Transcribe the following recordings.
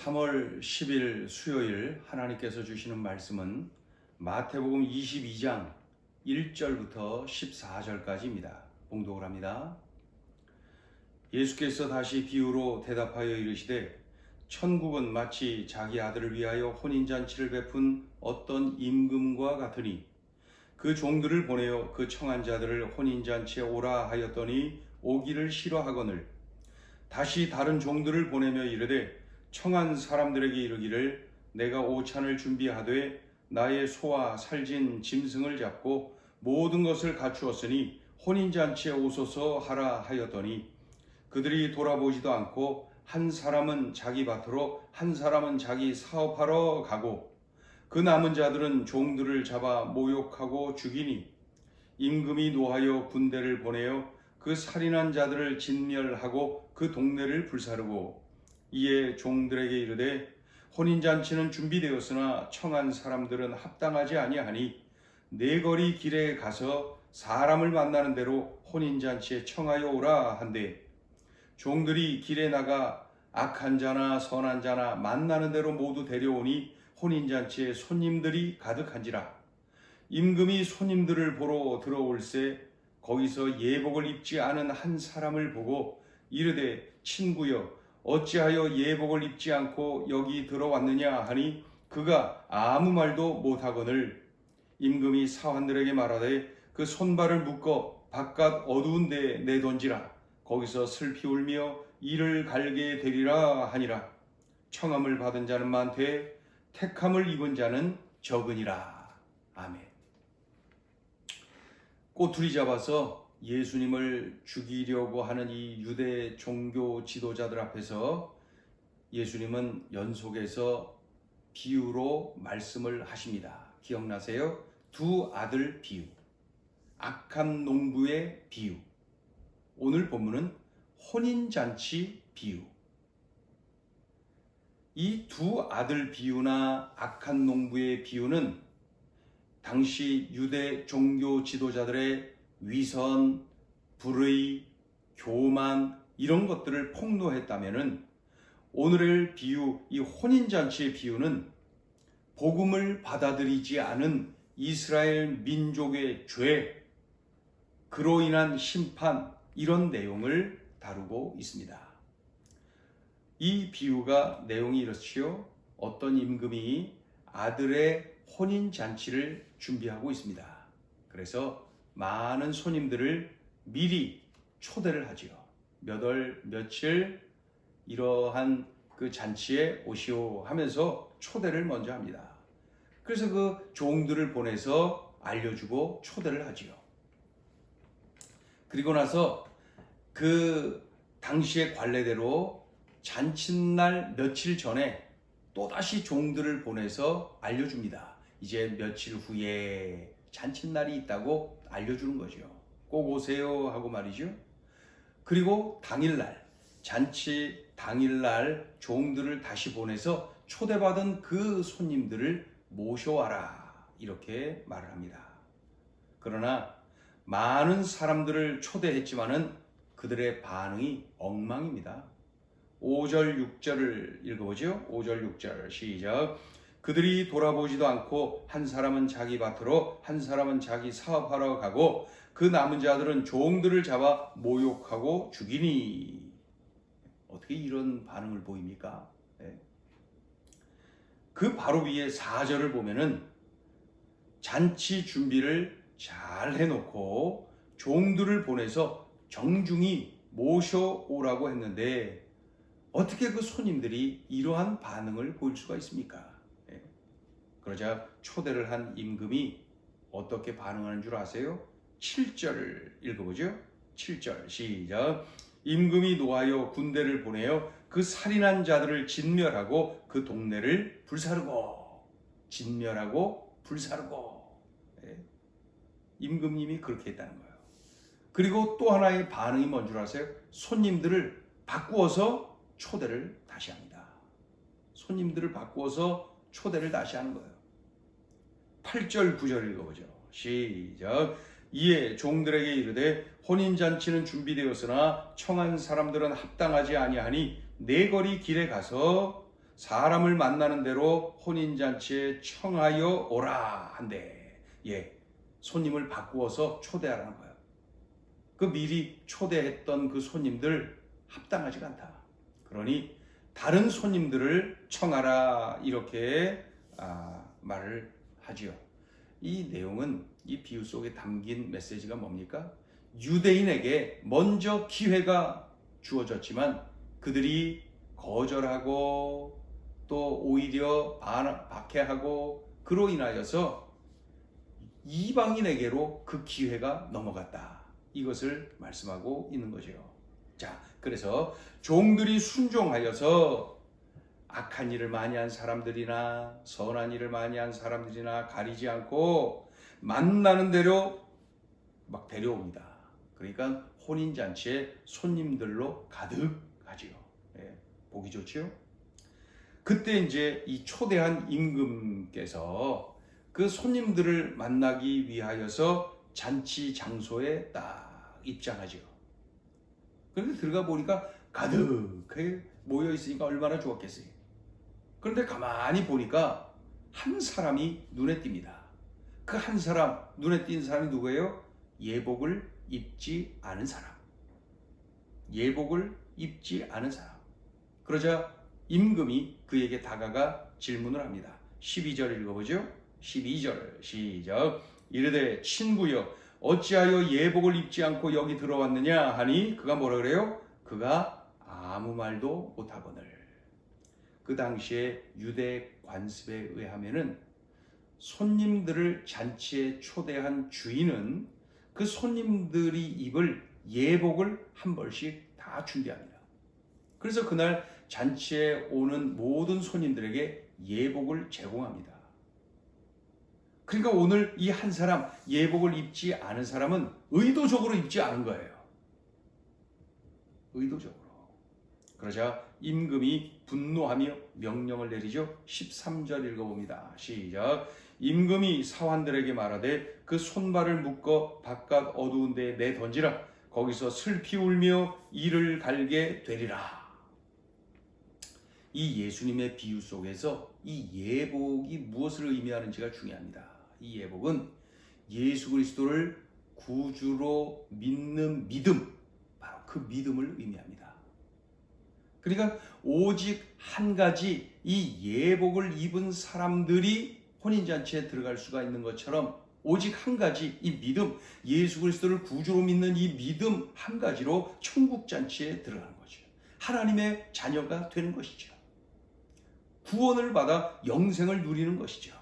3월 10일 수요일 하나님께서 주시는 말씀은 마태복음 22장 1절부터 14절까지입니다. 봉독을 합니다. 예수께서 다시 비유로 대답하여 이르시되 천국은 마치 자기 아들을 위하여 혼인잔치를 베푼 어떤 임금과 같으니 그 종들을 보내어 그 청한 자들을 혼인잔치에 오라 하였더니 오기를 싫어하거늘 다시 다른 종들을 보내며 이르되 청한 사람들에게 이르기를 내가 오찬을 준비하되 나의 소와 살진 짐승을 잡고 모든 것을 갖추었으니 혼인잔치에 오소서 하라 하였더니 그들이 돌아보지도 않고 한 사람은 자기 밭으로 한 사람은 자기 사업하러 가고 그 남은 자들은 종들을 잡아 모욕하고 죽이니 임금이 노하여 군대를 보내어 그 살인한 자들을 진멸하고 그 동네를 불사르고 이에 종들에게 이르되 혼인잔치는 준비되었으나 청한 사람들은 합당하지 아니하니 네거리 길에 가서 사람을 만나는 대로 혼인잔치에 청하여 오라 한대 종들이 길에 나가 악한 자나 선한 자나 만나는 대로 모두 데려오니 혼인잔치에 손님들이 가득한지라 임금이 손님들을 보러 들어올새 거기서 예복을 입지 않은 한 사람을 보고 이르되 친구여 어찌하여 예복을 입지 않고 여기 들어왔느냐 하니 그가 아무 말도 못하거늘 임금이 사환들에게 말하되 그 손발을 묶어 바깥 어두운 데에 내던지라 거기서 슬피 울며 이를 갈게 되리라 하니라 청함을 받은 자는 많되 택함을 입은 자는 적으니라. 아멘. 꼬투리 잡아서 예수님을 죽이려고 하는 이 유대 종교 지도자들 앞에서 예수님은 연속해서 비유로 말씀을 하십니다. 기억나세요? 두 아들 비유, 악한 농부의 비유. 오늘 본문은 혼인잔치 비유. 이 두 아들 비유나 악한 농부의 비유는 당시 유대 종교 지도자들의 위선, 불의, 교만 이런 것들을 폭로했다면은 오늘의 비유, 이 혼인잔치의 비유는 복음을 받아들이지 않은 이스라엘 민족의 죄, 그로 인한 심판 이런 내용을 다루고 있습니다. 이 비유가 내용이 이렇지요. 어떤 임금이 아들의 혼인잔치를 준비하고 있습니다. 그래서 많은 손님들을 미리 초대를 하지요. 몇 월 며칠 이러한 그 잔치에 오시오 하면서 초대를 먼저 합니다. 그래서 그 종들을 보내서 알려주고 초대를 하지요. 그리고 나서 그 당시의 관례대로 잔칫날 며칠 전에 또다시 종들을 보내서 알려줍니다. 이제 며칠 후에 잔칫날이 있다고 알려주는 거죠. 꼭 오세요 하고 말이죠. 그리고 당일날, 잔치 당일날 종들을 다시 보내서 초대받은 그 손님들을 모셔와라 이렇게 말을 합니다. 그러나 많은 사람들을 초대했지만은 그들의 반응이 엉망입니다. 5절 6절을 읽어보죠. 5절 6절 시작. 그들이 돌아보지도 않고 한 사람은 자기 밭으로 한 사람은 자기 사업하러 가고 그 남은 자들은 종들을 잡아 모욕하고 죽이니. 어떻게 이런 반응을 보입니까? 네. 그 바로 위에 4절을 보면은 잔치 준비를 잘 해놓고 종들을 보내서 정중히 모셔오라고 했는데 어떻게 그 손님들이 이러한 반응을 보일 수가 있습니까? 그러자 초대를 한 임금이 어떻게 반응하는 줄 아세요? 7절을 읽어보죠. 7절 시작. 임금이 노하여 군대를 보내어 그 살인한 자들을 진멸하고 그 동네를 불사르고. 진멸하고 불사르고. 임금님이 그렇게 했다는 거예요. 그리고 또 하나의 반응이 뭔 줄 아세요? 손님들을 바꾸어서 초대를 다시 합니다. 손님들을 바꾸어서 초대를 다시 하는 거예요. 8절 9절 읽어보죠. 시작. 이에 종들에게 이르되 혼인잔치는 준비되었으나 청한 사람들은 합당하지 아니하니 네거리 길에 가서 사람을 만나는 대로 혼인잔치에 청하여 오라 한대. 손님을 바꾸어서 초대하라는 거예요. 그 미리 초대했던 그 손님들 합당하지가 않다. 그러니 다른 손님들을 청하라 이렇게 말을 하지요. 이 내용은 이 비유 속에 담긴 메시지가 뭡니까? 유대인에게 먼저 기회가 주어졌지만 그들이 거절하고 또 오히려 박해하고 그로 인하여서 이방인에게로 그 기회가 넘어갔다. 이것을 말씀하고 있는 거죠. 자, 그래서 종들이 순종하여서 악한 일을 많이 한 사람들이나 선한 일을 많이 한 사람들이나 가리지 않고 만나는 대로 막 데려옵니다. 그러니까 혼인잔치에 손님들로 가득하지요. 보기 좋지요? 그때 이제 이 초대한 임금께서 그 손님들을 만나기 위하여서 잔치 장소에 딱 입장하지요. 그런데 들어가 보니까 가득하게 모여 있으니까 얼마나 좋았겠어요. 그런데 가만히 보니까 한 사람이 눈에 띕니다. 그 한 사람, 눈에 띈 사람이 누구예요? 예복을 입지 않은 사람. 예복을 입지 않은 사람. 그러자 임금이 그에게 다가가 질문을 합니다. 12절 읽어보죠. 12절 시작. 이르되 친구여 어찌하여 예복을 입지 않고 여기 들어왔느냐 하니 그가 뭐라 그래요? 그가 아무 말도 못하거늘. 그 당시에 유대 관습에 의하면은 손님들을 잔치에 초대한 주인은 그 손님들이 입을 예복을 한 벌씩 다 준비합니다. 그래서 그날 잔치에 오는 모든 손님들에게 예복을 제공합니다. 그러니까 오늘 이 한 사람, 예복을 입지 않은 사람은 의도적으로 입지 않은 거예요. 의도적으로. 그러자 임금이 분노하며 명령을 내리죠. 13절 읽어봅니다. 시작. 임금이 사환들에게 말하되 그 손발을 묶어 바깥 어두운 데에 내던지라. 거기서 슬피 울며 이를 갈게 되리라. 이 예수님의 비유 속에서 이 예복이 무엇을 의미하는지가 중요합니다. 이 예복은 예수 그리스도를 구주로 믿는 믿음, 바로 그 믿음을 의미합니다. 그러니까 오직 한 가지 이 예복을 입은 사람들이 혼인잔치에 들어갈 수가 있는 것처럼 오직 한 가지 이 믿음, 예수 그리스도를 구주로 믿는 이 믿음 한 가지로 천국잔치에 들어가는 거죠. 하나님의 자녀가 되는 것이죠. 구원을 받아 영생을 누리는 것이죠.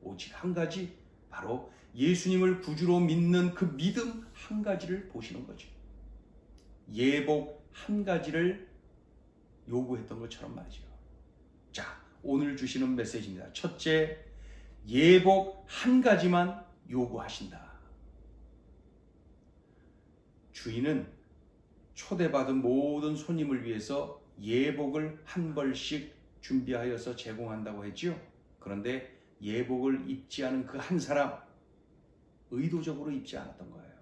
오직 한 가지, 바로 예수님을 구주로 믿는 그 믿음 한 가지를 보시는 거죠. 예복 한 가지를 요구했던 것처럼 말이죠. 자, 오늘 주시는 메시지입니다. 첫째, 예복 한 가지만 요구하신다. 주인은 초대받은 모든 손님을 위해서 예복을 한 벌씩 준비하여서 제공한다고 했죠. 그런데 예복을 입지 않은 그 한 사람, 의도적으로 입지 않았던 거예요.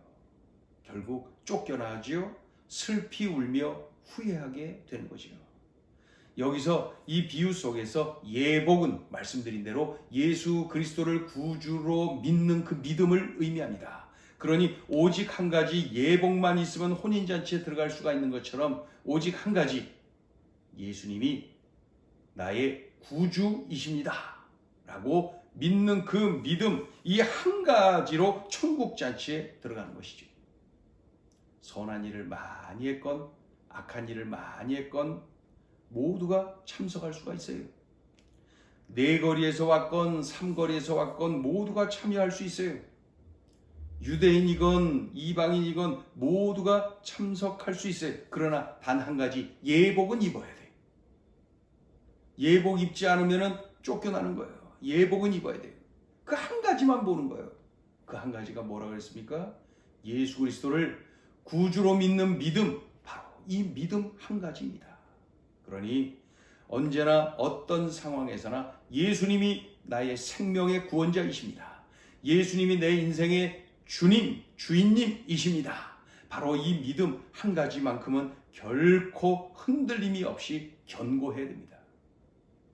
결국 쫓겨나지요. 슬피 울며 후회하게 되는 거죠. 여기서 이 비유 속에서 예복은 말씀드린 대로 예수 그리스도를 구주로 믿는 그 믿음을 의미합니다. 그러니 오직 한 가지 예복만 있으면 혼인잔치에 들어갈 수가 있는 것처럼 오직 한 가지, 예수님이 나의 구주이십니다 라고 믿는 그 믿음, 이 한 가지로 천국잔치에 들어가는 것이죠. 선한 일을 많이 했건 악한 일을 많이 했건 모두가 참석할 수가 있어요. 네 거리에서 왔건 삼거리에서 왔건 모두가 참여할 수 있어요. 유대인이건 이방인이건 모두가 참석할 수 있어요. 그러나 단 한 가지, 예복은 입어야 돼. 예복 입지 않으면 쫓겨나는 거예요. 예복은 입어야 돼요. 그 한 가지만 보는 거예요. 그 한 가지가 뭐라고 그랬습니까? 예수 그리스도를 구주로 믿는 믿음, 바로 이 믿음 한 가지입니다. 그러니 언제나 어떤 상황에서나 예수님이 나의 생명의 구원자이십니다. 예수님이 내 인생의 주님, 주인님이십니다. 바로 이 믿음 한 가지만큼은 결코 흔들림이 없이 견고해야 됩니다.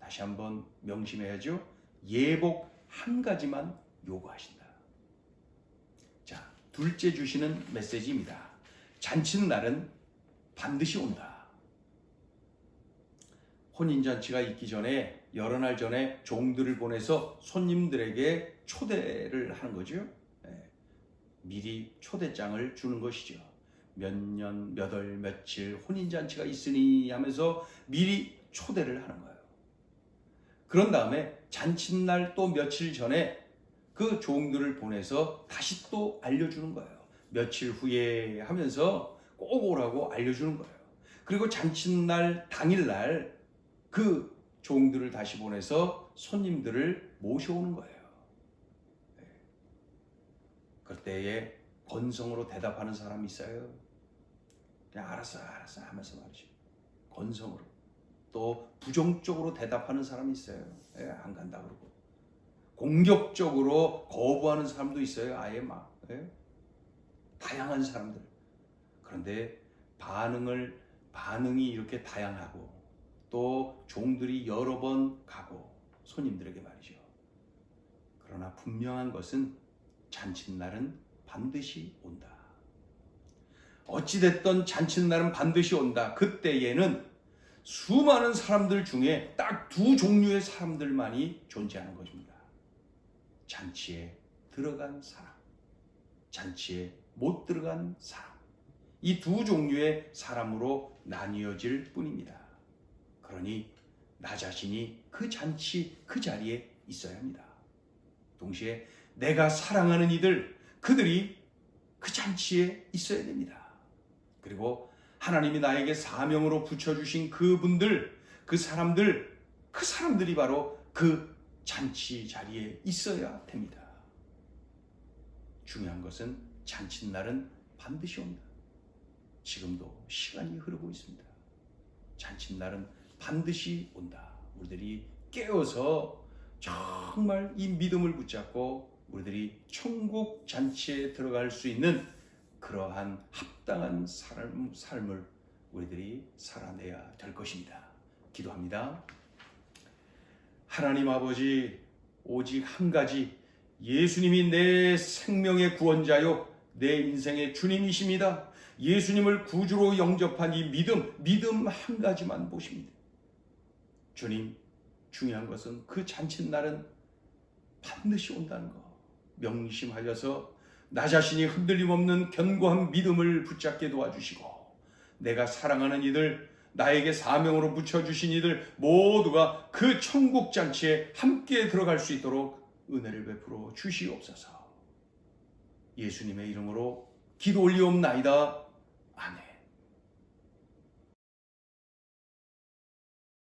다시 한번 명심해야죠. 예복 한 가지만 요구하신다. 자, 둘째 주시는 메시지입니다. 잔칫날은 반드시 온다. 혼인잔치가 있기 전에 여러 날 전에 종들을 보내서 손님들에게 초대를 하는 거죠. 미리 초대장을 주는 것이죠. 몇 년, 몇 월, 며칠 혼인잔치가 있으니 하면서 미리 초대를 하는 거예요. 그런 다음에 잔칫날 또 며칠 전에 그 종들을 보내서 다시 또 알려주는 거예요. 며칠 후에 하면서 꼭 오라고 알려주는 거예요. 그리고 잔칫날 당일날 그 종들을 다시 보내서 손님들을 모셔오는 거예요. 그때에 건성으로 대답하는 사람이 있어요. 그냥 알았어 하면서 말이죠. 건성으로. 또 부정적으로 대답하는 사람이 있어요. 안 간다 그러고. 공격적으로 거부하는 사람도 있어요. 아예 막. 다양한 사람들. 그런데 반응이 이렇게 다양하고 또 종들이 여러 번 가고 손님들에게 말이죠. 그러나 분명한 것은 잔칫날은 반드시 온다. 어찌됐든 잔칫날은 반드시 온다. 그때에는 수많은 사람들 중에 딱 두 종류의 사람들만이 존재하는 것입니다. 잔치에 들어간 사람, 잔치에 못 들어간 사람. 이 두 종류의 사람으로 나뉘어질 뿐입니다. 그러니 나 자신이 그 잔치, 그 자리에 있어야 합니다. 동시에 내가 사랑하는 이들, 그들이 그 잔치에 있어야 됩니다. 그리고 하나님이 나에게 사명으로 붙여주신 그분들, 그 사람들이 바로 그 잔치 자리에 있어야 됩니다. 중요한 것은 잔칫날은 반드시 온다. 지금도 시간이 흐르고 있습니다. 잔칫날은 반드시 온다. 우리들이 깨어서 정말 이 믿음을 붙잡고 우리들이 천국 잔치에 들어갈 수 있는 그러한 합당한 삶을 우리들이 살아내야 될 것입니다. 기도합니다. 하나님 아버지, 오직 한 가지, 예수님이 내 생명의 구원자요 내 인생의 주님이십니다. 예수님을 구주로 영접한 이 믿음 한 가지만 보십니다. 주님, 중요한 것은 그 잔칫날은 반드시 온다는 것 명심하여서 나 자신이 흔들림 없는 견고한 믿음을 붙잡게 도와주시고, 내가 사랑하는 이들, 나에게 사명으로 붙여주신 이들 모두가 그 천국 잔치에 함께 들어갈 수 있도록 은혜를 베풀어 주시옵소서. 예수님의 이름으로 기도 올리옵나이다.